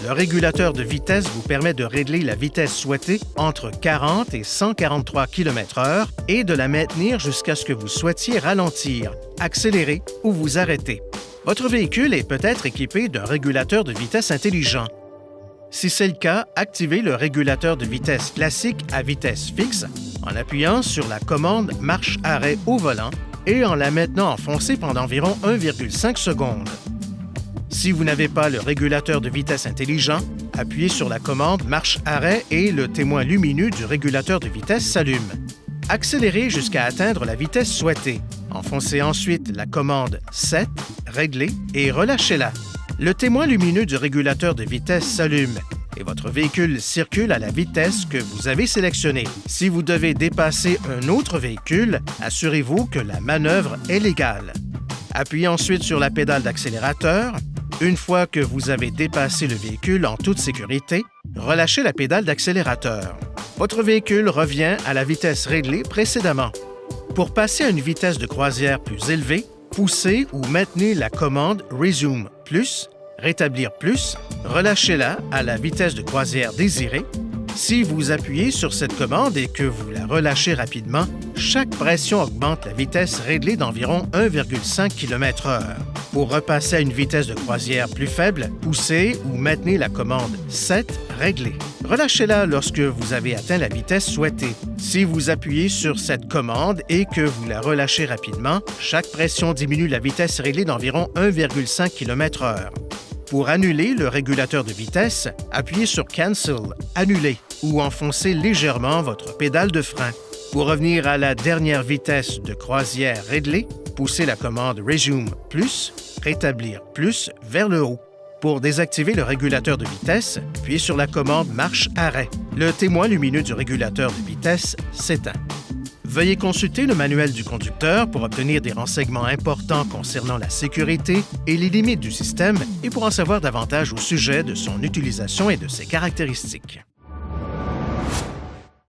Le régulateur de vitesse vous permet de régler la vitesse souhaitée entre 40 et 143 km/h et de la maintenir jusqu'à ce que vous souhaitiez ralentir, accélérer ou vous arrêter. Votre véhicule est peut-être équipé d'un régulateur de vitesse intelligent. Si c'est le cas, activez le régulateur de vitesse classique à vitesse fixe en appuyant sur la commande marche-arrêt au volant et en la maintenant enfoncée pendant environ 1,5 secondes. Si vous n'avez pas le régulateur de vitesse intelligent, appuyez sur la commande marche-arrêt et le témoin lumineux du régulateur de vitesse s'allume. Accélérez jusqu'à atteindre la vitesse souhaitée. Enfoncez ensuite la commande 7, régler et relâchez-la. Le témoin lumineux du régulateur de vitesse s'allume et votre véhicule circule à la vitesse que vous avez sélectionnée. Si vous devez dépasser un autre véhicule, assurez-vous que la manœuvre est légale. Appuyez ensuite sur la pédale d'accélérateur. Une fois que vous avez dépassé le véhicule en toute sécurité, relâchez la pédale d'accélérateur. Votre véhicule revient à la vitesse réglée précédemment. Pour passer à une vitesse de croisière plus élevée, poussez ou maintenez la commande Resume plus, rétablir plus, relâchez-la à la vitesse de croisière désirée. Si vous appuyez sur cette commande et que vous la relâchez rapidement, chaque pression augmente la vitesse réglée d'environ 1,5 km/h. Pour repasser à une vitesse de croisière plus faible, poussez ou maintenez la commande 7, régler. Relâchez-la lorsque vous avez atteint la vitesse souhaitée. Si vous appuyez sur cette commande et que vous la relâchez rapidement, chaque pression diminue la vitesse réglée d'environ 1,5 km/h. Pour annuler le régulateur de vitesse, appuyez sur Cancel, annuler, ou enfoncez légèrement votre pédale de frein. Pour revenir à la dernière vitesse de croisière réglée, poussez la commande Resume plus, rétablir plus vers le haut. Pour désactiver le régulateur de vitesse, appuyez sur la commande marche-arrêt. Le témoin lumineux du régulateur de vitesse s'éteint. Veuillez consulter le manuel du conducteur pour obtenir des renseignements importants concernant la sécurité et les limites du système et pour en savoir davantage au sujet de son utilisation et de ses caractéristiques.